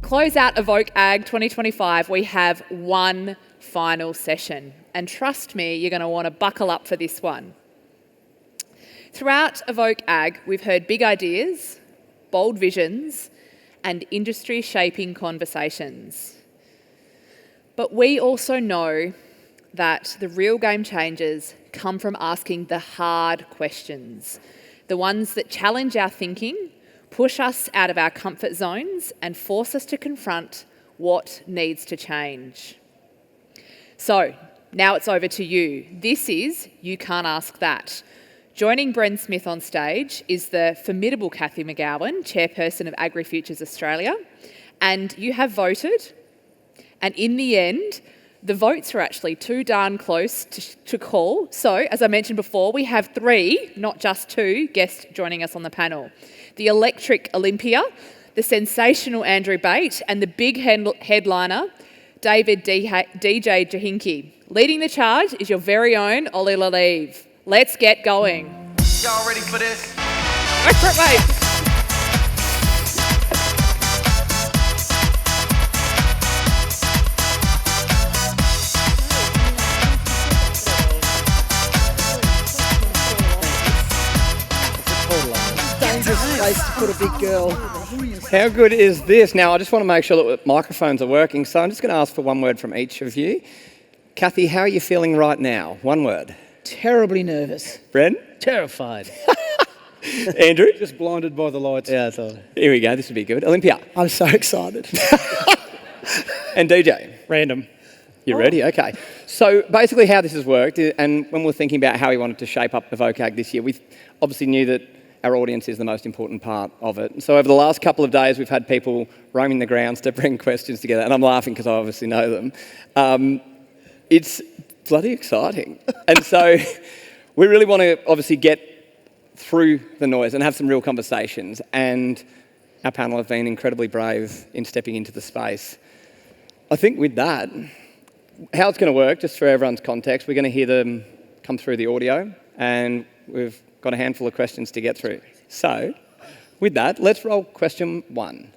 close out Evoke Ag 2025, we have one final session. And trust me, you're going to want to buckle up for this one. Throughout Evoke Ag, we've heard big ideas, bold visions, and industry-shaping conversations. But we also know that the real game changers come from asking the hard questions, the ones that challenge our thinking, push us out of our comfort zones, and force us to confront what needs to change. So, now it's over to you. This is You Can't Ask That. Joining Bren Smith on stage is the formidable Cathy McGowan, Chairperson of AgriFutures Australia, and you have voted, and in the end, the votes are actually too darn close to call. So, as I mentioned before, we have 3, not just 2, guests joining us on the panel. The electric Olympia, the sensational Andrew Bate, and the big headliner, David DJ Jochinke. Leading the charge is your very own Ollie Lalive. Let's get going. Y'all ready for this? Go for it, mate. Place to put a big girl. How good is this? Now, I just want to make sure that the microphones are working, so I'm just going to ask for one word from each of you. Cathy, how are you feeling right now? One word. Terribly nervous. Bren? Terrified. Andrew? Just blinded by the lights. Yeah, that's all. Here we go, this will be good. Olympia? I'm so excited. And DJ? Random. You ready? Okay. So basically how this has worked, and when we're thinking about how we wanted to shape up Evoke Ag this year, we obviously knew that our audience is the most important part of it. So over the last couple of days, we've had people roaming the grounds to bring questions together, and I'm laughing because I obviously know them. It's bloody exciting. And so we really want to obviously get through the noise and have some real conversations, and our panel have been incredibly brave in stepping into the space. I think with that, how it's going to work, just for everyone's context, we're going to hear them come through the audio, and we've got a handful of questions to get through. So, with that, let's roll question 1.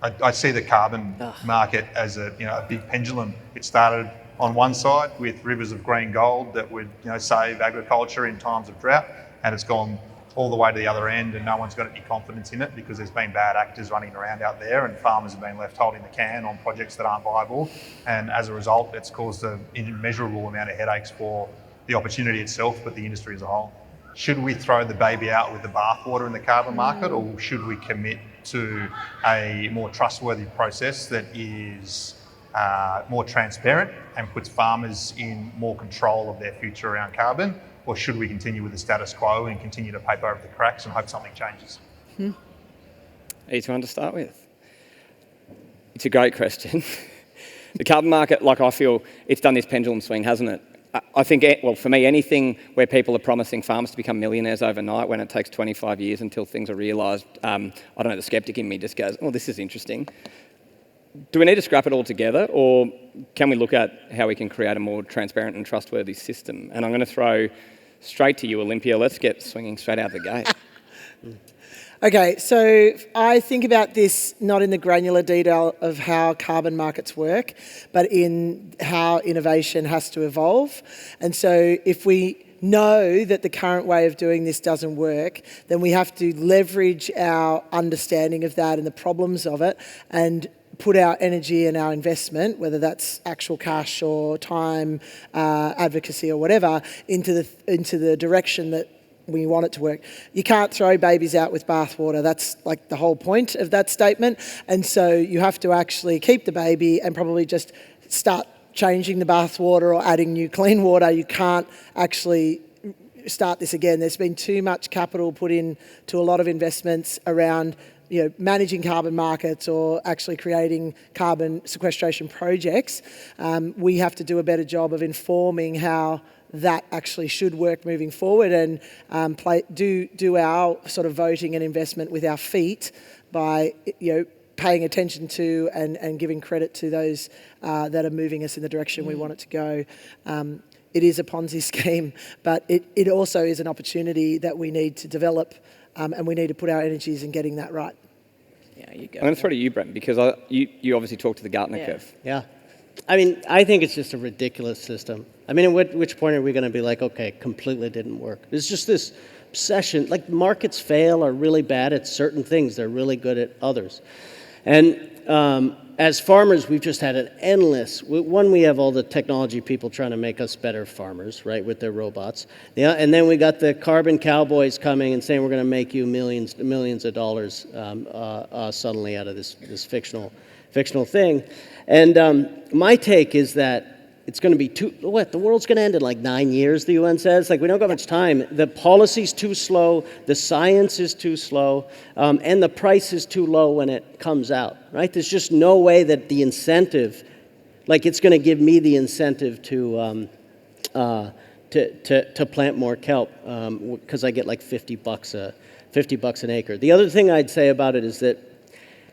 I see the carbon market as a big pendulum. It started on one side with rivers of green gold that would save agriculture in times of drought, and it's gone all the way to the other end, and no one's got any confidence in it because there's been bad actors running around out there, and farmers have been left holding the can on projects that aren't viable, and as a result, it's caused an immeasurable amount of headaches for the opportunity itself, but the industry as a whole. Should we throw the baby out with the bathwater in the carbon market, or should we commit to a more trustworthy process that is more transparent and puts farmers in more control of their future around carbon? Or should we continue with the status quo and continue to paper over the cracks and hope something changes? Easy one to start with. It's a great question. The carbon market, I feel it's done this pendulum swing, hasn't it? I think, for me, anything where people are promising farmers to become millionaires overnight when it takes 25 years until things are realised, I don't know, the sceptic in me just goes, oh, this is interesting. Do we need to scrap it all together, or can we look at how we can create a more transparent and trustworthy system? And I'm going to throw straight to you, Olympia. Let's get swinging straight out the gate. Okay, so I think about this not in the granular detail of how carbon markets work, but in how innovation has to evolve. And so if we know that the current way of doing this doesn't work, then we have to leverage our understanding of that and the problems of it and put our energy and our investment, whether that's actual cash or time, advocacy or whatever, into the direction that we want it to work. You can't throw babies out with bathwater. That's like the whole point of that statement. And so you have to actually keep the baby and probably just start changing the bathwater or adding new clean water. You can't actually start this again. There's been too much capital put into a lot of investments around managing carbon markets or actually creating carbon sequestration projects. We have to do a better job of informing how that actually should work moving forward, and do our sort of voting and investment with our feet by paying attention to and giving credit to those that are moving us in the direction we want it to go. It is a Ponzi scheme, but it also is an opportunity that we need to develop, and we need to put our energies in getting that right. Yeah, you go. I'm going to throw to you, Bren, because you obviously talked to the Gartner curve. Yeah. I mean, I think it's just a ridiculous system. I mean, at which point are we going to be like, okay, completely didn't work? It's just this obsession. Like, markets fail, are really bad at certain things. They're really good at others. And as farmers, we've just had an endless, one, we have all the technology people trying to make us better farmers, right, with their robots. Yeah, and then we got the carbon cowboys coming and saying we're going to make you millions of dollars suddenly out of this fictional thing. And my take is that it's going to be the world's going to end in like 9 years, the UN says. Like, we don't got much time. The policy's too slow, the science is too slow, and the price is too low when it comes out, right? There's just no way that the incentive, like, it's going to give me the incentive to plant more kelp, because I get like $50 an acre. The other thing I'd say about it is that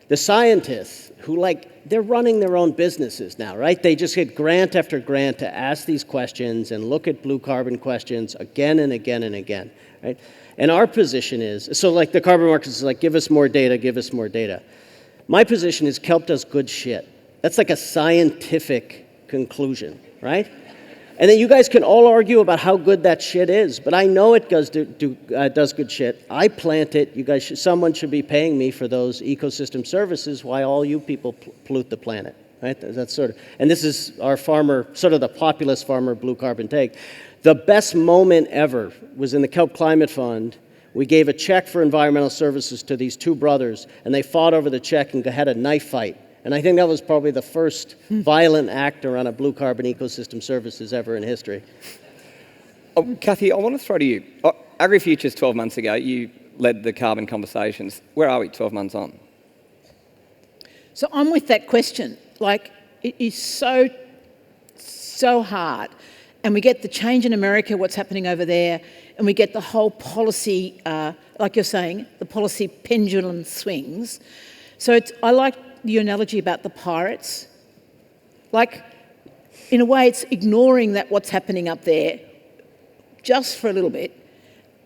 the scientists who, like, they're running their own businesses now, right? They just get grant after grant to ask these questions and look at blue carbon questions again and again and again, right? And our position is, so like the carbon markets is like, give us more data, give us more data. My position is kelp does good shit. That's like a scientific conclusion, right? And then you guys can all argue about how good that shit is, but I know it does good shit. I plant it. You guys, someone should be paying me for those ecosystem services. Why all you people pollute the planet, right? That's sort of, and this is our farmer, sort of the populist farmer blue carbon take. The best moment ever was in the Kelp Climate Fund. We gave a check for environmental services to these two brothers, and they fought over the check and had a knife fight. And I think that was probably the first violent act around a blue carbon ecosystem services ever in history. Oh, Cathy, I want to throw to you. AgriFutures 12 months ago, you led the carbon conversations. Where are we 12 months on? So I'm with that question. Like, it is so hard. And we get the change in America, what's happening over there, and we get the whole policy, like you're saying, the policy pendulum swings. So I like your analogy about the pirates. Like, in a way, it's ignoring that what's happening up there just for a little bit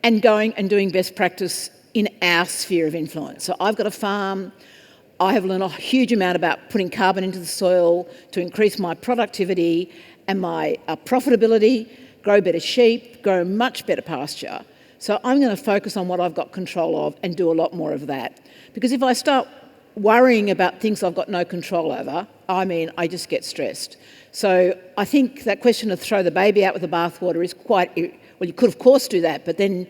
and going and doing best practice in our sphere of influence. So I've got a farm. I have learned a huge amount about putting carbon into the soil to increase my productivity and my profitability, grow better sheep, grow much better pasture. So I'm going to focus on what I've got control of and do a lot more of that. Because if I start worrying about things I've got no control over, I just get stressed. So I think that question of throw the baby out with the bathwater is quite, well, you could of course do that, but then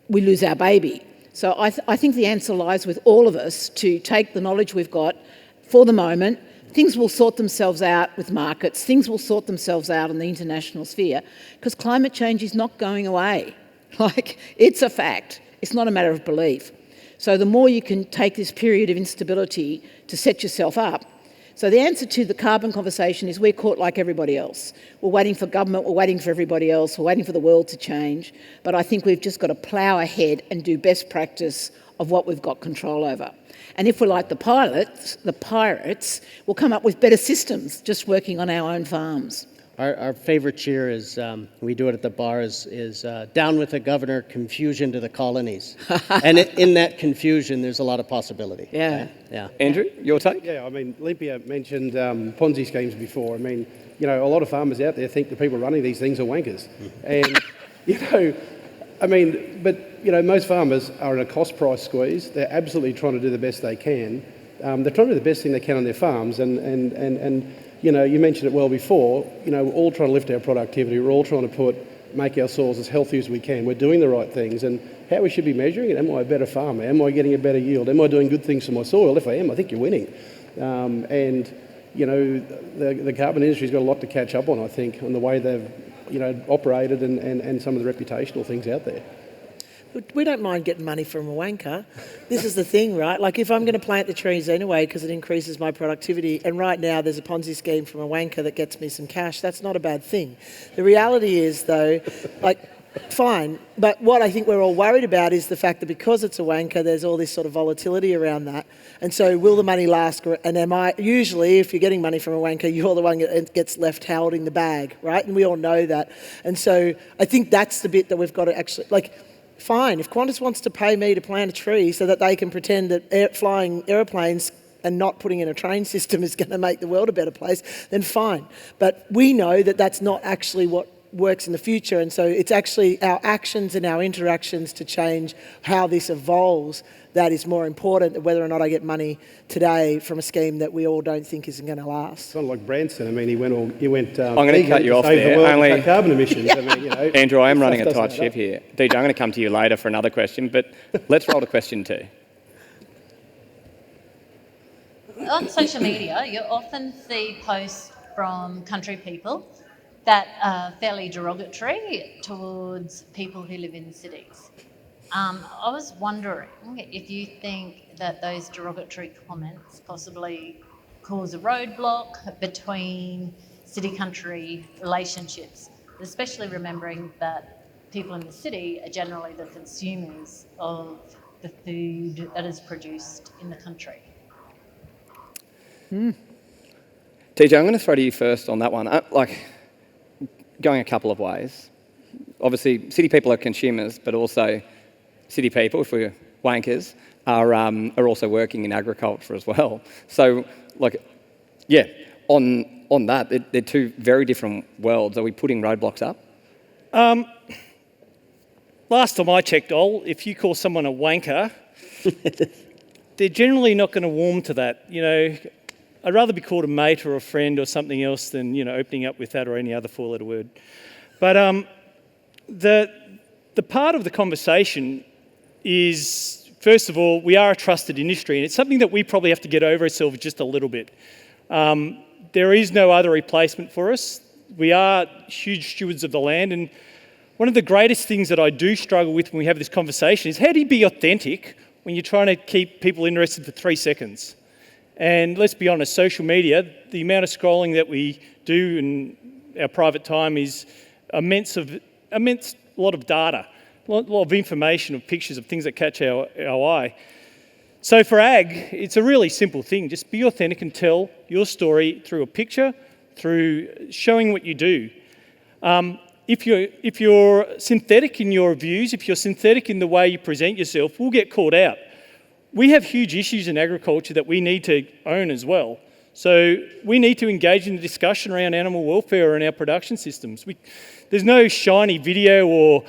we lose our baby. So I think the answer lies with all of us to take the knowledge we've got for the moment. Things will sort themselves out with markets. Things will sort themselves out in the international sphere, because climate change is not going away. Like, it's a fact. It's not a matter of belief. So the more you can take this period of instability to set yourself up. So the answer to the carbon conversation is we're caught like everybody else. We're waiting for government, we're waiting for everybody else, we're waiting for the world to change. But I think we've just got to plough ahead and do best practice of what we've got control over. And if we're like the pirates, we'll come up with better systems just working on our own farms. Our favorite cheer is, we do it at the bar, is down with the governor, confusion to the colonies. And in that confusion, there's a lot of possibility. Yeah. Right? Yeah. Andrew, your take? Yeah, I mean, Olympia mentioned Ponzi schemes before. I mean, you know, a lot of farmers out there think the people running these things are wankers. And, you know, I mean, but, you know, most farmers are in a cost price squeeze. They're absolutely trying to do the best they can. They're trying to do the best thing they can on their farms. And you know, you mentioned it well before, you know, we're all trying to lift our productivity. We're all trying to make our soils as healthy as we can. We're doing the right things. And how we should be measuring it, am I a better farmer? Am I getting a better yield? Am I doing good things for my soil? If I am, I think you're winning. And, you know, the carbon industry's got a lot to catch up on, I think, on the way they've, you know, operated and some of the reputational things out there. We don't mind getting money from a wanker. This is the thing, right? Like, if I'm going to plant the trees anyway because it increases my productivity, and right now there's a Ponzi scheme from a wanker that gets me some cash, that's not a bad thing. The reality is, though, like, fine, but what I think we're all worried about is the fact that because it's a wanker, there's all this sort of volatility around that. And so will the money last? And usually, if you're getting money from a wanker, you're the one that gets left holding the bag, right? And we all know that. And so I think that's the bit that we've got to actually, like, fine. If Qantas wants to pay me to plant a tree so that they can pretend that flying aeroplanes and not putting in a train system is going to make the world a better place, then fine. But we know that that's not actually what works in the future, and so it's actually our actions and our interactions to change how this evolves that is more important than whether or not I get money today from a scheme that we all don't think isn't going to last. Kind of like Branson. I mean, he went. I'm going to cut you off there. Only carbon emissions. I mean, Andrew, I am running a tight ship here. DJ, I'm going to come to you later for another question, but let's roll to question 2. On social media, you often see posts from country people that are fairly derogatory towards people who live in cities. I was wondering if you think that those derogatory comments possibly cause a roadblock between city-country relationships, especially remembering that people in the city are generally the consumers of the food that is produced in the country. TJ, I'm going to throw to you first on that one. Going a couple of ways. Obviously, city people are consumers, but also city people, if we're wankers, are also working in agriculture as well. So, on that, they're two very different worlds. Are we putting roadblocks up? Last time I checked, if you call someone a wanker, they're generally not going to warm to that. I'd rather be called a mate or a friend or something else than, opening up with that or any other 4-letter word. But the part of the conversation is, first of all, we are a trusted industry, and it's something that we probably have to get over ourselves just a little bit. There is no other replacement for us. We are huge stewards of the land, and one of the greatest things that I do struggle with when we have this conversation is how do you be authentic when you're trying to keep people interested for 3 seconds? And let's be honest, social media, the amount of scrolling that we do in our private time is immense lot of data, a lot of information, of pictures, of things that catch our eye. So for ag, it's a really simple thing. Just be authentic and tell your story through a picture, through showing what you do. If you're synthetic in your views, if you're synthetic in the way you present yourself, we'll get called out. We have huge issues in agriculture that we need to own as well. So we need to engage in the discussion around animal welfare and our production systems. There's no shiny video or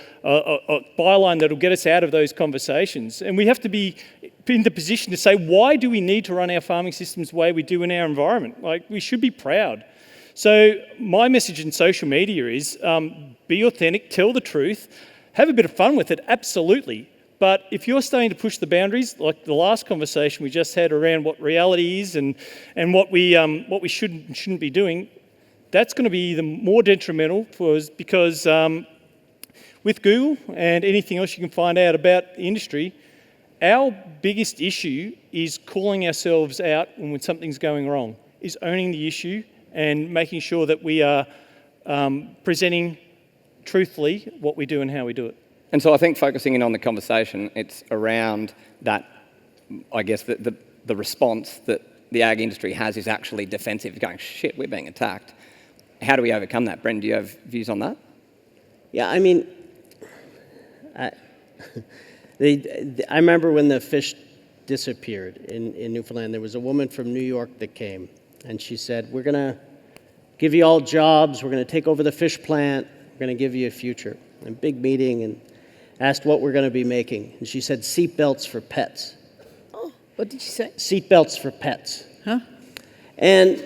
byline that'll get us out of those conversations. And we have to be in the position to say, why do we need to run our farming systems the way we do in our environment? We should be proud. So my message in social media is be authentic, tell the truth, have a bit of fun with it, absolutely. But if you're starting to push the boundaries, like the last conversation we just had around what reality is and what we should and shouldn't be doing, that's going to be even more detrimental for us because with Google and anything else you can find out about the industry, our biggest issue is calling ourselves out when something's going wrong, is owning the issue and making sure that we are presenting truthfully what we do and how we do it. And so I think focusing in on the conversation, it's around that, I guess, the response that the ag industry has is actually defensive, going, shit, we're being attacked. How do we overcome that? Bren, do you have views on that? Yeah, I mean, I remember when the fish disappeared in Newfoundland, there was a woman from New York that came, and she said, we're going to give you all jobs, we're going to take over the fish plant, we're going to give you a future. A big meeting, and asked what we're going to be making. And she said, seatbelts for pets. Oh, what did you say? Seatbelts for pets. Huh? And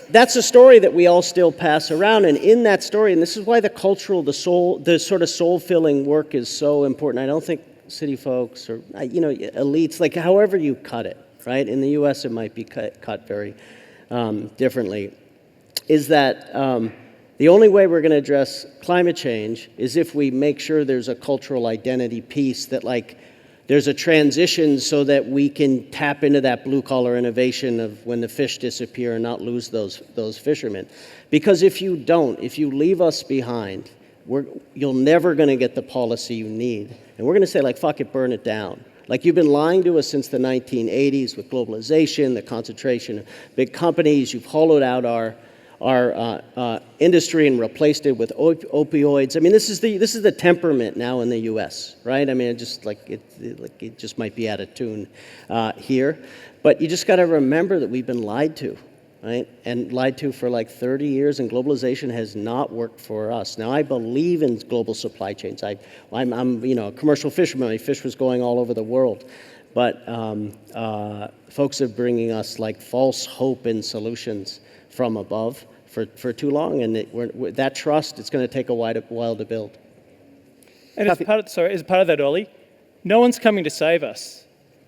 that's a story that we all still pass around. And in that story, and this is why the sort of soul-filling work is so important. I don't think city folks or, elites, however you cut it, right? In the US, it might be cut very differently, is that the only way we're going to address climate change is if we make sure there's a cultural identity piece, that there's a transition so that we can tap into that blue-collar innovation of when the fish disappear and not lose those fishermen. Because if you don't, if you leave us behind, you're never going to get the policy you need. And we're going to say, fuck it, burn it down. You've been lying to us since the 1980s with globalization, the concentration of big companies. You've hollowed out industry and replaced it with opioids. I mean, this is the temperament now in the U.S., right? I mean, it just might be out of tune here, but you just got to remember that we've been lied to, right? And lied to for like 30 years, and globalization has not worked for us. Now, I believe in global supply chains. I'm a commercial fisherman. My fish was going all over the world. But folks are bringing us like false hope and solutions from above for too long, and that trust, it's going to take a while to build. And as part of that, Ollie, no one's coming to save us.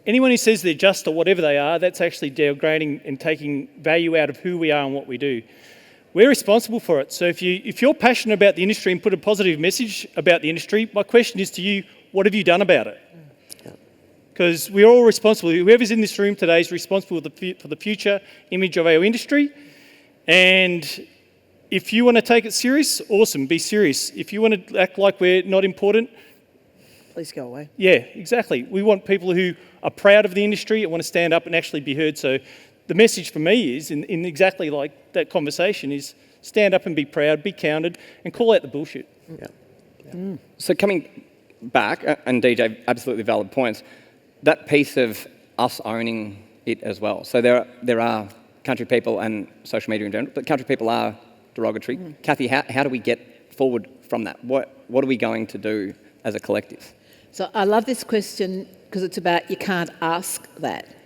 Anyone who says they're just or whatever they are, that's actually degrading and taking value out of who we are and what we do. We're responsible for it. So if you're passionate about the industry and put a positive message about the industry, my question is to you, what have you done about it? Because we're all responsible. Whoever's in this room today is responsible for the future image of our industry. And if you want to take it serious, awesome, be serious. If you want to act like we're not important, Please go away. yeah, exactly. We want people who are proud of the industry and want to stand up and actually be heard. So the message for me is, in exactly like that conversation, is stand up and be proud, be counted, and call out the bullshit. Yeah. So coming back, and DJ, absolutely valid points, that piece of us owning it as well. So there are country people and social media in general, but country people are derogatory. Cathy, how do we get forward from that? What are we going to do as a collective? So I love this question because it's about you can't ask that.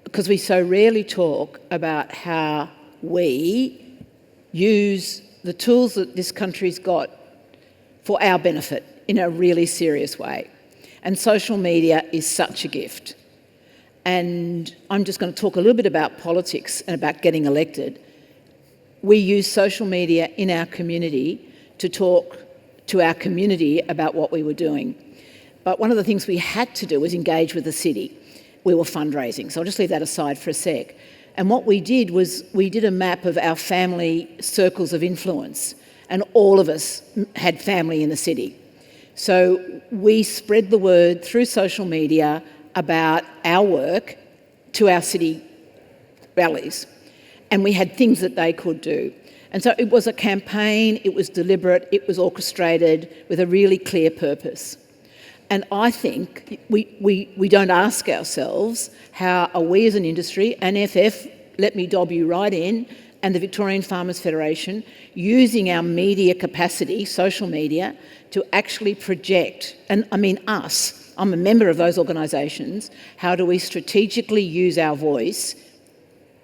Because we so rarely talk about how we use the tools that this country's got for our benefit in a really serious way. And social media is such a gift. And I'm just going to talk a little bit about politics and about getting elected. We use social media in our community to talk to our community about what we were doing. But one of the things we had to do was engage with the city. We were fundraising, so I'll just leave that aside for a sec. And what we did was we did a map of our family circles of influence, and all of us had family in the city. So we spread the word through social media about our work to our city rallies. And we had things that they could do. And so it was a campaign, it was deliberate, it was orchestrated with a really clear purpose. And I think we don't ask ourselves, how are we as an industry, and FF, let me dob you right in, and the Victorian Farmers Federation, using our media capacity, social media, to actually project, and I mean us, I'm a member of those organisations, how do we strategically use our voice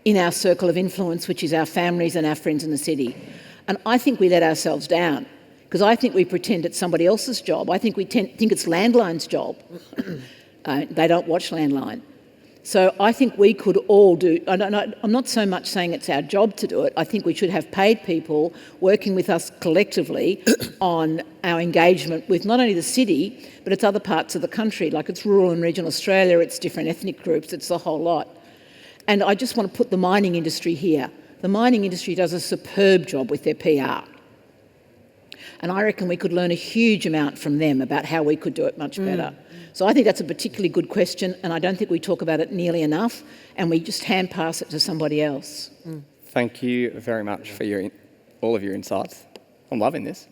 in our circle of influence, which is our families and our friends in the city. And I think we let ourselves down, because I think we pretend it's somebody else's job. I think we think it's Landline's job. They don't watch Landline. So I think we could all do, I'm not so much saying it's our job to do it, I think we should have paid people working with us collectively on our engagement with not only the city, but it's other parts of the country, like it's rural and regional Australia, it's different ethnic groups, it's the whole lot. And I just want to put the mining industry here. The mining industry does a superb job with their PR. And I reckon we could learn a huge amount from them about how we could do it much better. So I think that's a particularly good question, and I don't think we talk about it nearly enough, and we just hand pass it to somebody else. Thank you very much for all of your insights. I'm loving this.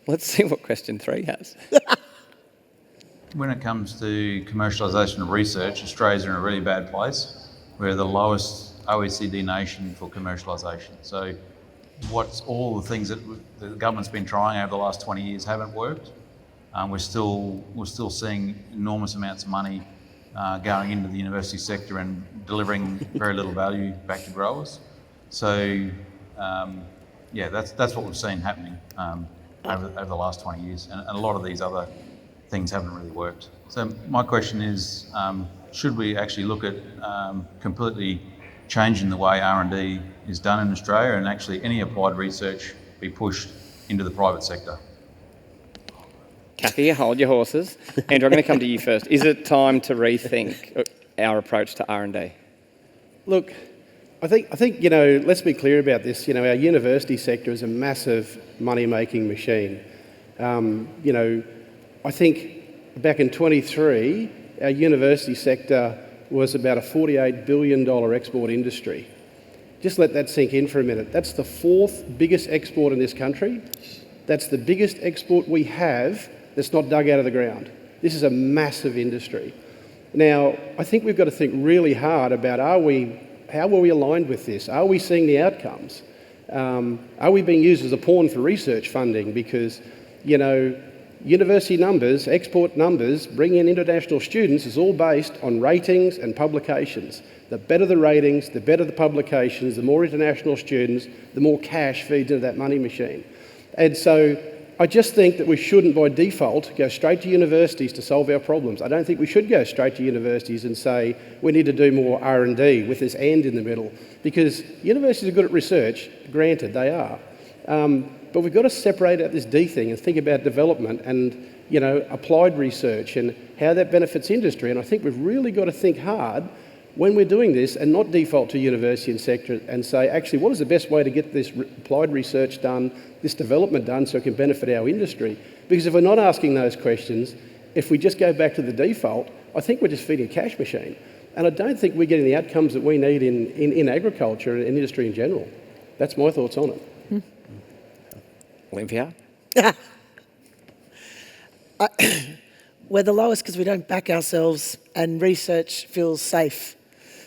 Let's see what question 3 has. When it comes to commercialisation of research, Australia's in a really bad place. We're the lowest OECD nation for commercialisation. So what's all the things that the government's been trying over the last 20 years haven't worked. We're still seeing enormous amounts of money going into the university sector and delivering very little value back to growers. So yeah, that's what we've seen happening over the last 20 years, and a lot of these other things haven't really worked. So my question is, should we actually look at completely changing the way R&D is done in Australia, and actually any applied research be pushed into the private sector? Cathy, hold your horses. Andrew, I'm going to come to you first. Is it time to rethink our approach to R&D? Look, I think let's be clear about this. Our university sector is a massive money-making machine. I think back in 23, our university sector was about a $48 billion export industry. just let that sink in for a minute. That's the 4th biggest export in this country. That's the biggest export we have that's not dug out of the ground. This is a massive industry. Now, I think we've got to think really hard about how were we aligned with this? Are we seeing the outcomes? Are we being used as a pawn for research funding? Because, you know, university numbers, export numbers, bringing in international students is all based on ratings and publications. The better the ratings, the better the publications, the more international students, the more cash feeds into that money machine. And so I just think that we shouldn't by default go straight to universities to solve our problems. I don't think we should go straight to universities and say we need to do more R&D with this "and" in the middle, because universities are good at research, granted they are, but we've got to separate out this D thing and think about development and, you know, applied research and how that benefits industry. And I think we've really got to think hard when we're doing this and not default to university and sector and say, actually, what is the best way to get this applied research done, this development done, so it can benefit our industry? Because if we're not asking those questions, if we just go back to the default, I think we're just feeding a cash machine. And I don't think we're getting the outcomes that we need in agriculture and industry in general. That's my thoughts on it. Olympia? We're the lowest because we don't back ourselves and research feels safe.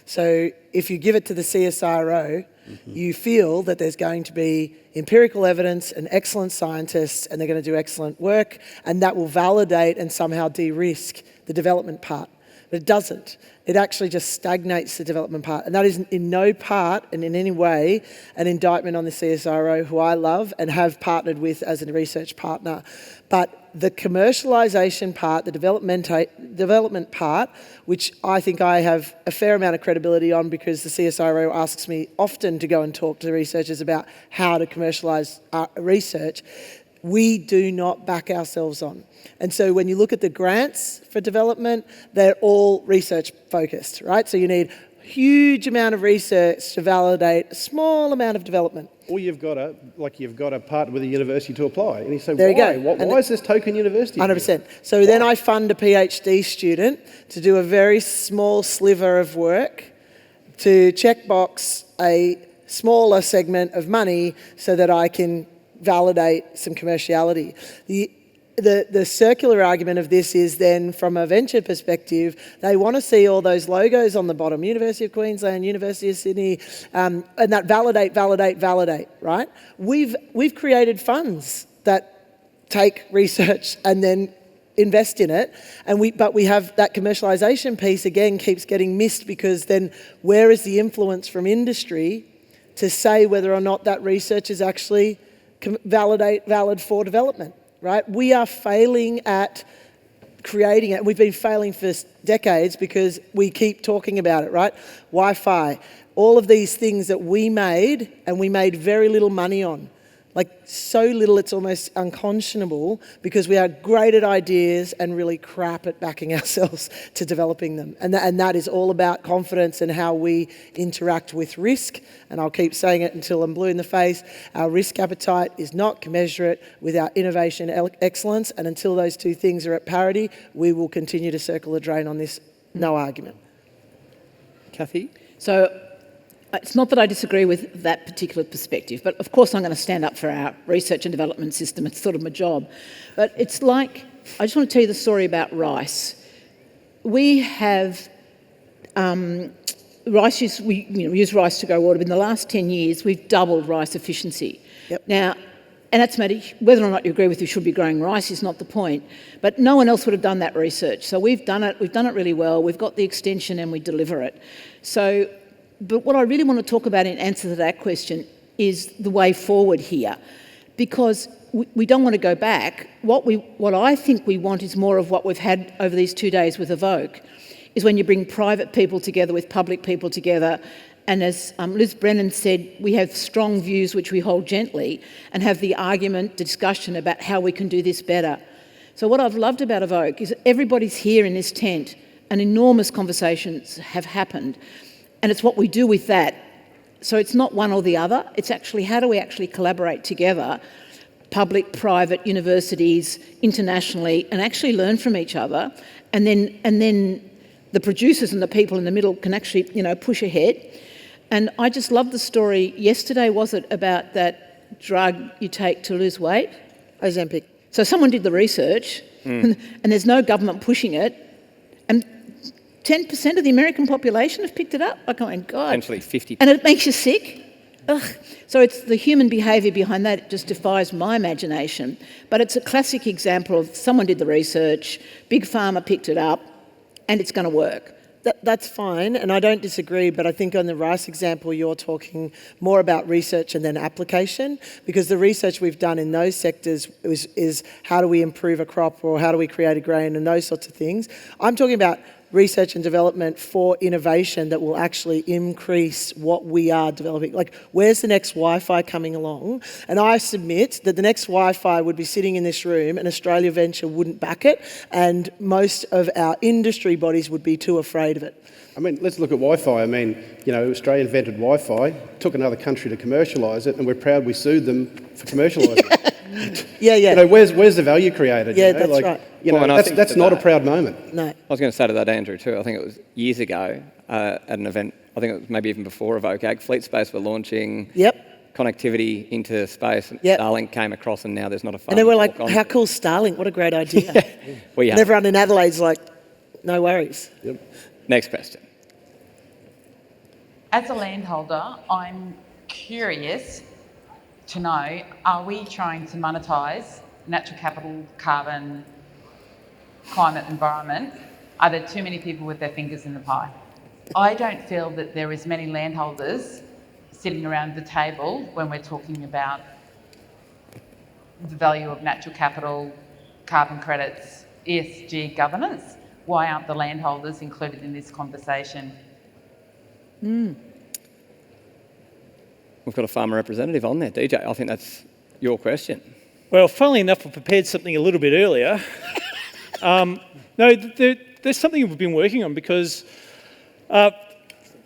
So if you give it to the CSIRO, you feel that there's going to be empirical evidence and excellent scientists and they're going to do excellent work, and that will validate and somehow de-risk the development part. But it doesn't. It actually just stagnates the development part. And that is in no part and in any way an indictment on the CSIRO, who I love and have partnered with as a research partner. But the commercialisation part, the development part, which I think I have a fair amount of credibility on because the CSIRO asks me often to go and talk to researchers about how to commercialise research, we do not back ourselves on. And so when you look at the grants for development, they're all research focused, right? So you need a huge amount of research to validate a small amount of development. Or you've got to partner with a university to apply. And you say, there why? You go. Why is this token university? 100%. So then I fund a PhD student to do a very small sliver of work to checkbox a smaller segment of money so that I can validate some commerciality. The circular argument of this is then, from a venture perspective, they want to see all those logos on the bottom, University of Queensland, University of Sydney, and that validate, right? We've created funds that take research and then invest in it, but we have that commercialisation piece again keeps getting missed, because then where is the influence from industry to say whether or not that research is actually valid for development? Right? We are failing at creating it. We've been failing for decades because we keep talking about it, right? Wi-Fi, all of these things that we made and we made very little money on. Like so little it's almost unconscionable, because we are great at ideas and really crap at backing ourselves to developing them. And that is all about confidence and how we interact with risk. And I'll keep saying it until I'm blue in the face. Our risk appetite is not commensurate with our innovation excellence. And until those two things are at parity, we will continue to circle the drain on this. No argument. Cathy? So it's not that I disagree with that particular perspective, but of course I'm going to stand up for our research and development system. It's sort of my job. But it's like, I just want to tell you the story about rice. We have rice, we use rice to grow water, but in the last 10 years we've doubled rice efficiency. Yep. Now, and that's whether or not you agree with you should be growing rice is not the point, but no one else would have done that research. So we've done it really well, we've got the extension and we deliver it. So, but what I really want to talk about in answer to that question is the way forward here, because we don't want to go back. What I think we want is more of what we've had over these 2 days with Evoke, is when you bring private people together with public people together. And as Liz Brennan said, we have strong views which we hold gently and have the argument, discussion about how we can do this better. So what I've loved about Evoke is that everybody's here in this tent and enormous conversations have happened. And it's what we do with that. So it's not one or the other. It's actually how do we actually collaborate together, public, private, universities, internationally, and actually learn from each other. And then the producers and the people in the middle can actually, push ahead. And I just love the story. Yesterday, was it about that drug you take to lose weight? Ozempic. So someone did the research, and there's no government pushing it, and 10% of the American population have picked it up. I go, God. Potentially 50. And it makes you sick. Ugh. So it's the human behaviour behind that. It just defies my imagination. But it's a classic example of someone did the research, Big Pharma picked it up, and it's going to work. That's fine, and I don't disagree, but I think on the rice example, you're talking more about research and then application, because the research we've done in those sectors is how do we improve a crop or how do we create a grain and those sorts of things. I'm talking about research and development for innovation that will actually increase what we are developing. Like, where's the next Wi-Fi coming along? And I submit that the next Wi-Fi would be sitting in this room and Australia Venture wouldn't back it, and most of our industry bodies would be too afraid of it. I mean, let's look at Wi-Fi. I mean, Australia invented Wi-Fi, took another country to commercialise it, and we're proud we sued them for commercialising it. Yeah. Where's the value created? Yeah, that's right. That's not a proud moment. No. I was going to say to that, Andrew, too. I think it was years ago at an event, I think it was maybe even before Evoke Ag, Fleet Space were launching connectivity into space. And Starlink came across, and now there's not a phone. And they were like, how cool is Starlink? What a great idea. And everyone in Adelaide's like, no worries. Yep. Next question. As a landholder, I'm curious to know, are we trying to monetise natural capital, carbon, climate, environment? Are there too many people with their fingers in the pie? I don't feel that there is many landholders sitting around the table when we're talking about the value of natural capital, carbon credits, ESG governance. Why aren't the landholders included in this conversation? We've got a farmer representative on there. DJ, I think that's your question. Well, funnily enough, I prepared something a little bit earlier. There's something we've been working on, because the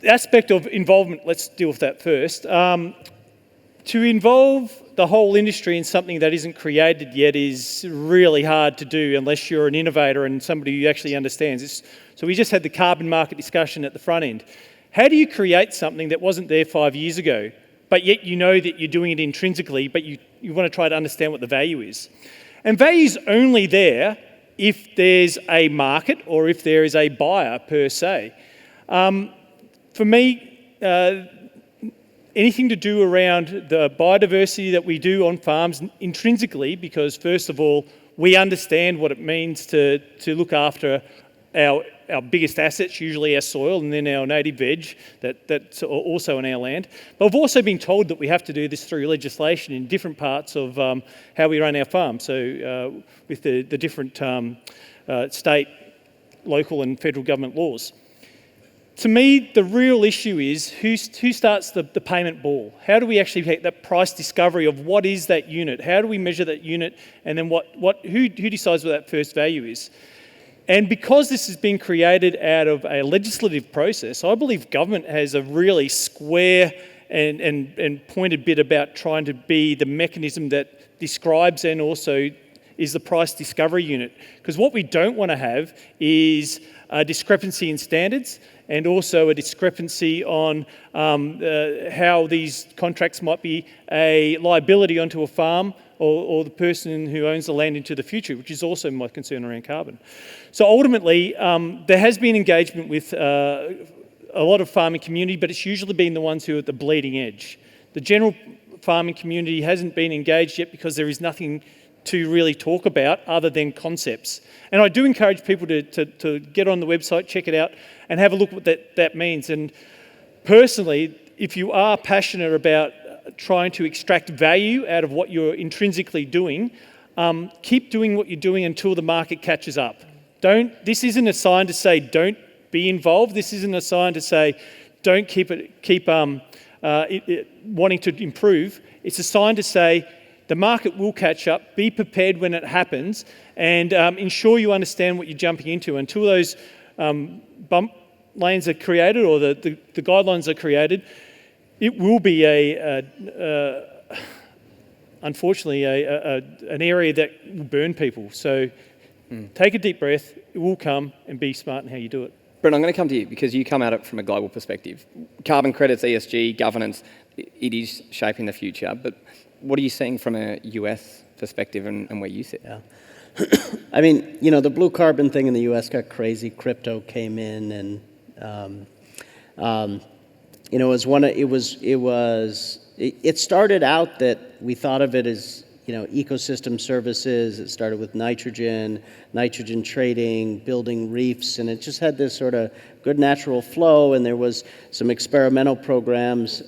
aspect of involvement, let's deal with that first. To involve the whole industry in something that isn't created yet is really hard to do unless you're an innovator and somebody who actually understands this. So we just had the carbon market discussion at the front end. How do you create something that wasn't there 5 years ago, but yet you know that you're doing it intrinsically, but you want to try to understand what the value is? And value is only there if there's a market or if there is a buyer per se. For me, anything to do around the biodiversity that we do on farms intrinsically, because first of all, we understand what it means to look after our biggest assets, usually our soil, and then our native veg that's also on our land. But we've also been told that we have to do this through legislation in different parts of how we run our farm. So with the different state, local and federal government laws. To me, the real issue is who starts the payment ball? How do we actually get that price discovery of what is that unit? How do we measure that unit? And then who decides what that first value is? And because this has been created out of a legislative process, I believe government has a really square and pointed bit about trying to be the mechanism that describes and also is the price discovery unit. Because what we don't want to have is a discrepancy in standards and also a discrepancy on how these contracts might be a liability onto a farm or the person who owns the land into the future, which is also my concern around carbon. So ultimately, there has been engagement with a lot of farming community, but it's usually been the ones who are at the bleeding edge. The general farming community hasn't been engaged yet because there is nothing to really talk about other than concepts. And I do encourage people to get on the website, check it out, and have a look at what that means. And personally, if you are passionate about trying to extract value out of what you're intrinsically doing, keep doing what you're doing until the market catches up. This isn't a sign to say don't be involved. This isn't a sign to say don't keep wanting to improve. It's a sign to say the market will catch up, be prepared when it happens, and ensure you understand what you're jumping into. Until those bump lanes are created or the guidelines are created, it will be unfortunately an area that will burn people. So take a deep breath, it will come, and be smart in how you do it. Bren, I'm going to come to you because you come at it from a global perspective. Carbon credits, ESG, governance, it is shaping the future. But what are you seeing from a US perspective and where you sit? Yeah. I mean, you know, the blue carbon thing in the US got crazy. Crypto came in, and you know, it started out that we thought of it as, you know, ecosystem services. It started with nitrogen trading, building reefs, and it just had this sort of good natural flow. And there was some experimental programs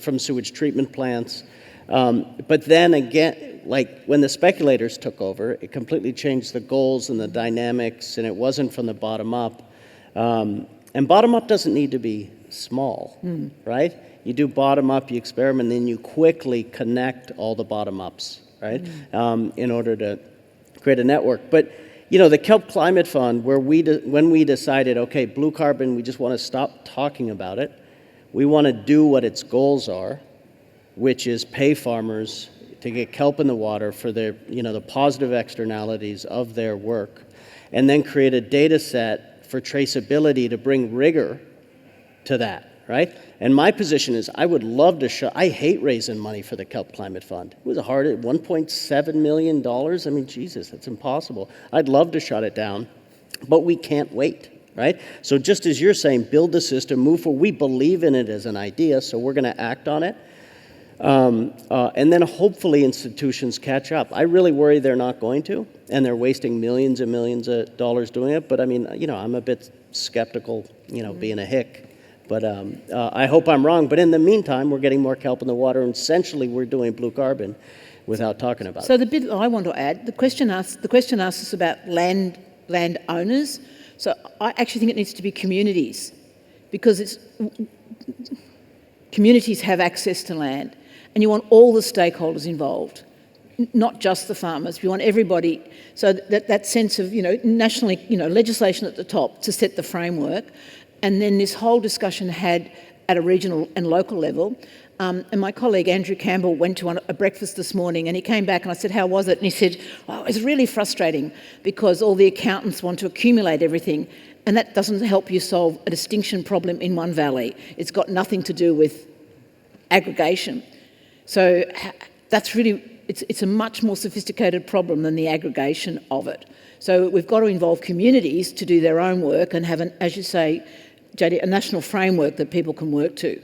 from sewage treatment plants. But then again, like when the speculators took over, it completely changed the goals and the dynamics, and it wasn't from the bottom up. And bottom up doesn't need to be small, right? You do bottom up, you experiment, then you quickly connect all the bottom ups, right? In order to create a network. But you know, the Kelp Climate Fund, when we decided, okay, blue carbon, we just want to stop talking about it. We want to do what its goals are, which is pay farmers to get kelp in the water for their, you know, the positive externalities of their work, and then create a data set for traceability to bring rigor to that, right? And my position is I would love to I hate raising money for the Kelp Climate Fund. It was hard at $1.7 million. I mean, Jesus, that's impossible. I'd love to shut it down, but we can't wait, right? So just as you're saying, build the system, move forward. We believe in it as an idea, so we're going to act on it. And then hopefully institutions catch up. I really worry they're not going to, and they're wasting millions and millions of dollars doing it. But I mean, you know, I'm a bit skeptical, you know, being a hick. But I hope I'm wrong. But in the meantime, we're getting more kelp in the water, and essentially we're doing blue carbon without talking about it. So the bit I want to add, the question asks us about land owners. So I actually think it needs to be communities, because communities have access to land, and you want all the stakeholders involved, not just the farmers. You want everybody. So that sense of, you know, nationally, you know, legislation at the top to set the framework. And then this whole discussion had at a regional and local level. And my colleague Andrew Campbell went to a breakfast this morning, and he came back and I said, how was it? And he said, oh, it's really frustrating because all the accountants want to accumulate everything, and that doesn't help you solve a distinction problem in one valley. It's got nothing to do with aggregation. So that's really, it's a much more sophisticated problem than the aggregation of it. So we've got to involve communities to do their own work and have, as you say, JD, a national framework that people can work to.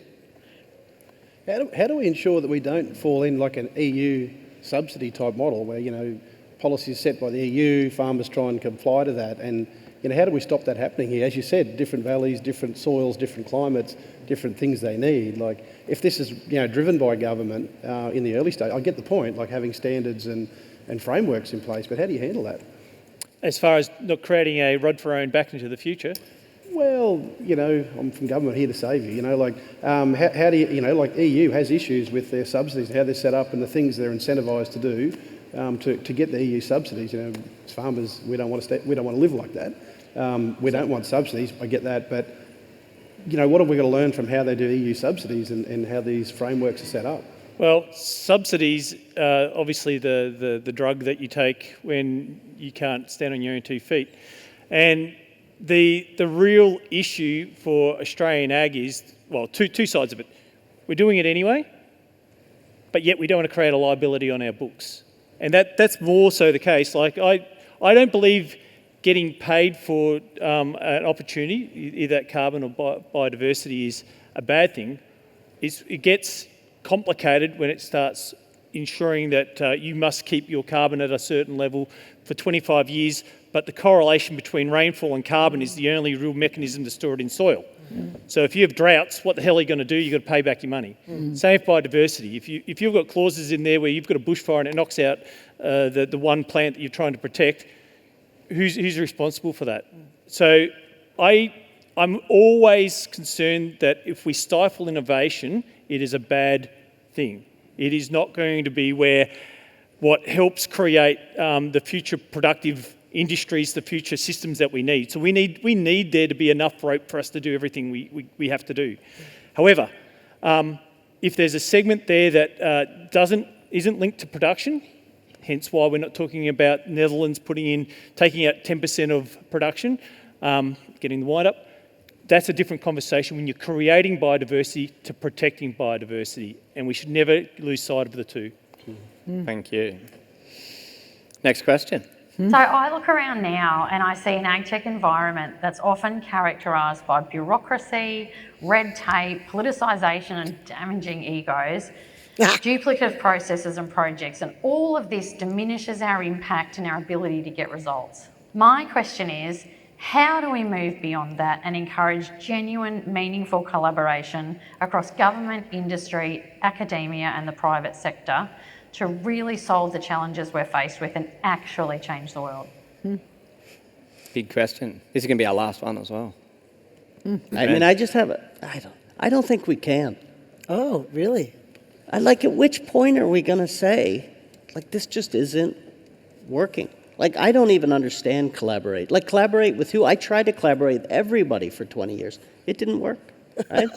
How do we ensure that we don't fall in like an EU subsidy type model where, you know, policies set by the EU, farmers try and comply to that, and, you know, how do we stop that happening here? As you said, different valleys, different soils, different climates, different things they need. Like, if this is, you know, driven by government in the early stage, I get the point, like having standards and frameworks in place, but how do you handle that? As far as not creating a rod for our own back into the future? Well, you know, I'm from government here to save you. You know, like, how do you know, like EU has issues with their subsidies, how they're set up and the things they're incentivised to do to get the EU subsidies. You know, as farmers, we don't want to live like that. We don't want subsidies. I get that, but you know, what have we got to learn from how they do EU subsidies and how these frameworks are set up? Well, subsidies are obviously the drug that you take when you can't stand on your own 2 feet. And the real issue for Australian ag is, well, two sides of it. We're doing it anyway, but yet we don't want to create a liability on our books. And that's more so the case. Like, I don't believe getting paid for an opportunity, either carbon or biodiversity, is a bad thing. It gets complicated when it starts ensuring that you must keep your carbon at a certain level for 25 years, but the correlation between rainfall and carbon is the only real mechanism to store it in soil. So if you have droughts, what the hell are you going to do? You've got to pay back your money. Same for biodiversity. If you've got clauses in there where you've got a bushfire and it knocks out the one plant that you're trying to protect, who's responsible for that? So I'm always concerned that if we stifle innovation, it is a bad thing. It is not going to be where what helps create the future productive industries, the future systems that we need. So we need there to be enough rope for us to do everything we have to do. However, if there's a segment there that isn't linked to production, hence why we're not talking about Netherlands taking out 10% of production, getting the wind up, that's a different conversation when you're creating biodiversity to protecting biodiversity, and we should never lose sight of the two. Thank you. Next question. So I look around now and I see an agtech environment that's often characterised by bureaucracy, red tape, politicisation and damaging egos, duplicative processes and projects, and all of this diminishes our impact and our ability to get results. My question is, how do we move beyond that and encourage genuine, meaningful collaboration across government, industry, academia and the private sector to really solve the challenges we're faced with and actually change the world? Big question. This is going to be our last one as well. I mean, I just have I don't think we can. Oh, really? At which point are we going to say, this just isn't working? I don't even understand collaborate. Collaborate with who? I tried to collaborate with everybody for 20 years. It didn't work, right?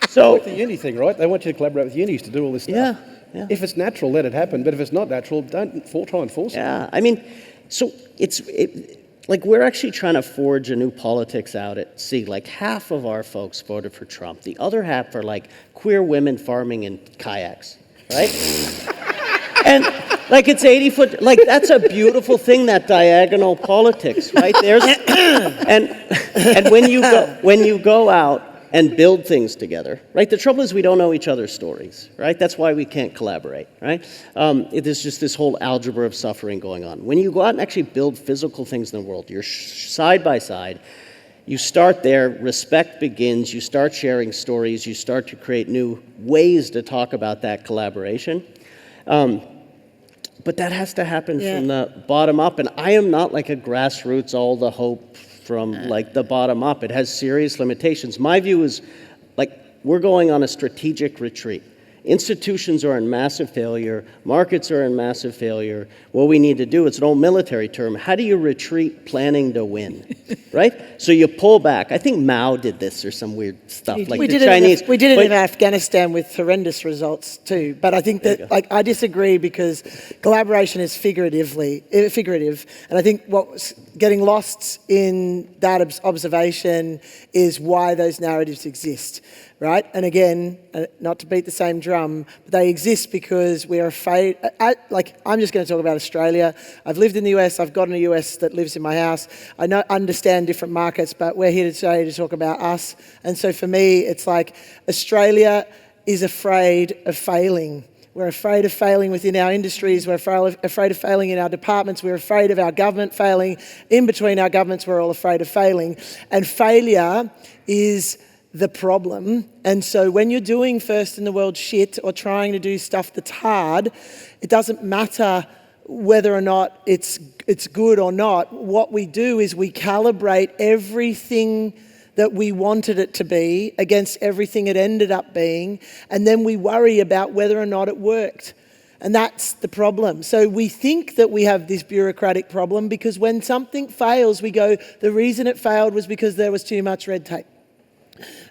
So Like the uni thing, right? They want you to collaborate with unis to do all this stuff. Yeah. If it's natural, let it happen. But if it's not natural, don't try and force it. Yeah, I mean, so we're actually trying to forge a new politics out at sea. Half of our folks voted for Trump. The other half are queer women farming in kayaks, right? And it's 80 foot, that's a beautiful thing, that diagonal politics, right? And when you go out and build things together, right? The trouble is we don't know each other's stories, right? That's why we can't collaborate, right? There's just this whole algebra of suffering going on. When you go out and actually build physical things in the world, you're side by side, you start there, respect begins, you start sharing stories, you start to create new ways to talk about that collaboration. But that has to happen from the bottom up, and I am not a grassroots, all the hope from the bottom up. It has serious limitations. My view is we're going on a strategic retreat. Institutions are in massive failure. Markets are in massive failure. What we need to do, it's an old military term, how do you retreat planning to win, right? So you pull back. I think Mao did this or some weird stuff. We did it in Afghanistan with horrendous results too. But I think that I disagree because collaboration is figurative. And I think what's getting lost in that observation is why those narratives exist. Right? And again, not to beat the same drum, but they exist because we are afraid. I'm just going to talk about Australia. I've lived in the US. I've got a US that lives in my house. I understand different markets, but we're here today to talk about us. And so for me, it's Australia is afraid of failing. We're afraid of failing within our industries. We're afraid of failing in our departments. We're afraid of our government failing. In between our governments, we're all afraid of failing. And failure is the problem. And so when you're doing first in the world shit or trying to do stuff that's hard, it doesn't matter whether or not it's good or not. What we do is we calibrate everything that we wanted it to be against everything it ended up being, and then we worry about whether or not it worked. And that's the problem. So we think that we have this bureaucratic problem because when something fails, we go, the reason it failed was because there was too much red tape.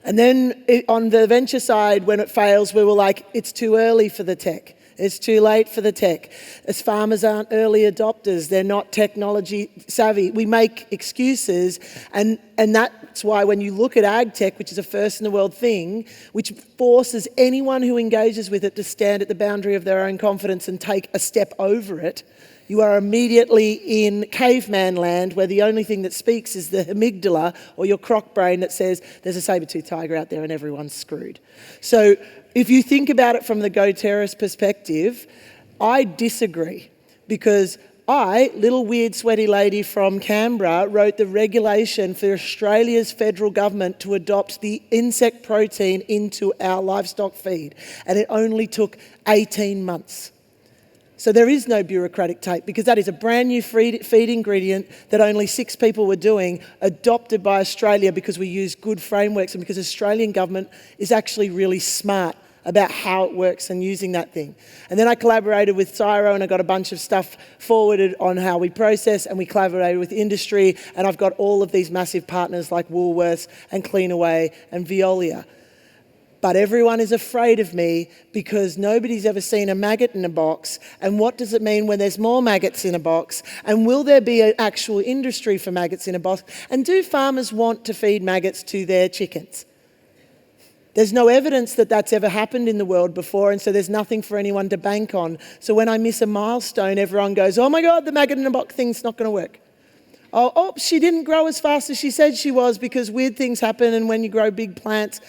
And then on the venture side, when it fails, we were it's too early for the tech. It's too late for the tech. As farmers aren't early adopters, they're not technology savvy. We make excuses, and that's why when you look at ag tech, which is a first in the world thing, which forces anyone who engages with it to stand at the boundary of their own confidence and take a step over it, you are immediately in caveman land where the only thing that speaks is the amygdala or your croc brain that says there's a saber-toothed tiger out there and everyone's screwed. So if you think about it from the Go Terrorist perspective, I disagree because I, little weird sweaty lady from Canberra, wrote the regulation for Australia's federal government to adopt the insect protein into our livestock feed, and it only took 18 months. So there is no bureaucratic tape because that is a brand new feed ingredient that only 6 people were doing, adopted by Australia because we use good frameworks and because the Australian government is actually really smart about how it works and using that thing. And then I collaborated with Cyro and I got a bunch of stuff forwarded on how we process, and we collaborated with industry, and I've got all of these massive partners like Woolworths and Cleanaway and Veolia. but everyone is afraid of me because nobody's ever seen a maggot in a box. And what does it mean when there's more maggots in a box? And will there be an actual industry for maggots in a box? And do farmers want to feed maggots to their chickens? There's no evidence that that's ever happened in the world before, and so there's nothing for anyone to bank on. So when I miss a milestone, everyone goes, oh my God, the maggot in a box thing's not going to work. Oh, she didn't grow as fast as she said she was because weird things happen, and when you grow big plants,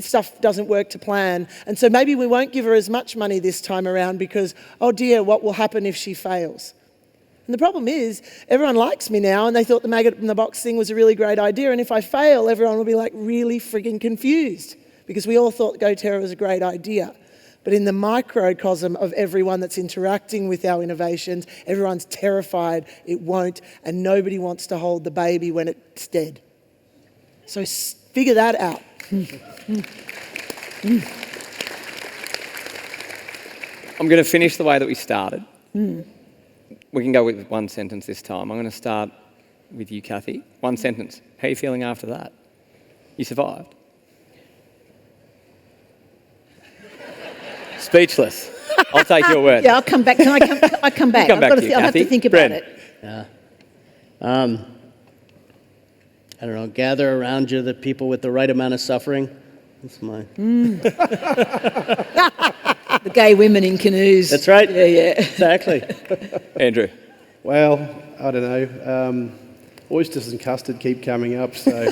stuff doesn't work to plan. And so maybe we won't give her as much money this time around because, oh dear, what will happen if she fails? And the problem is, everyone likes me now, and they thought the maggot in the box thing was a really great idea, and if I fail, everyone will be like really frigging confused because we all thought GoTerra was a great idea. But in the microcosm of everyone that's interacting with our innovations, everyone's terrified it won't, and nobody wants to hold the baby when it's dead. So figure that out. I'm going to finish the way that we started. We can go with one sentence this time. I'm going to start with you, Cathy. One sentence. How are you feeling after that? You survived. Speechless. I'll take your word. Yeah, I'll come back. Can I come back? Come back to you, I'll have to Cathy. think about Bren. it. Yeah. I don't know, gather around you the people with the right amount of suffering. That's my... The gay women in canoes. That's right. Yeah, yeah. Exactly. Andrew. Well, I don't know. Oysters and custard keep coming up, so...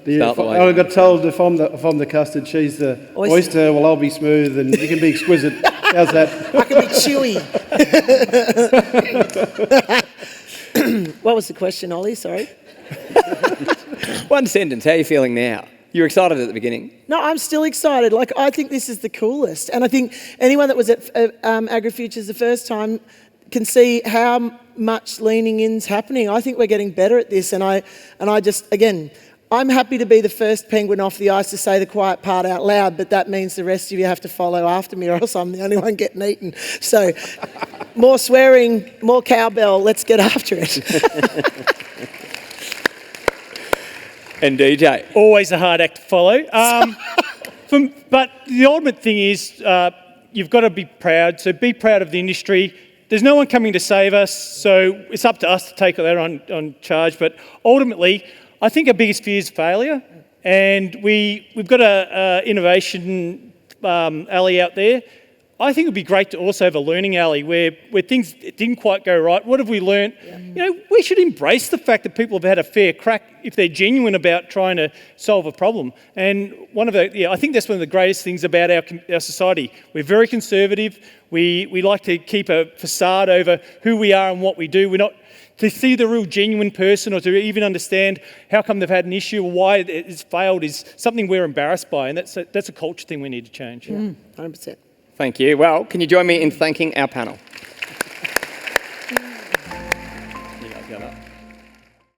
I got told if I'm the custard, she's the oyster. Well, I'll be smooth and you can be exquisite. How's that? I can be chewy. What was the question, Ollie? Sorry. One sentence. How are you feeling now? You were excited at the beginning. No, I'm still excited. Like, I think this is the coolest. And I think anyone that was at AgriFutures the first time can see how much leaning in's happening. I think we're getting better at this. And I just, again, I'm happy to be the first penguin off the ice to say the quiet part out loud, but that means the rest of you have to follow after me or else I'm the only one getting eaten. So more swearing, more cowbell, let's get after it. And DJ. Always a hard act to follow. But the ultimate thing is you've got to be proud. So be proud of the industry. There's no one coming to save us, so it's up to us to take that on charge. But ultimately, I think our biggest fear is failure, and we've got a innovation alley out there. I think it would be great to also have a learning alley where things didn't quite go right. What have we learnt? Yeah. You know, we should embrace the fact that people have had a fair crack if they're genuine about trying to solve a problem. And I think that's one of the greatest things about our society. We're very conservative. We like to keep a facade over who we are and what we do. We're not to see the real genuine person or to even understand how come they've had an issue or why it's failed is something we're embarrassed by, and that's a culture thing we need to change. 100%. Thank you. Well, can you join me in thanking our panel?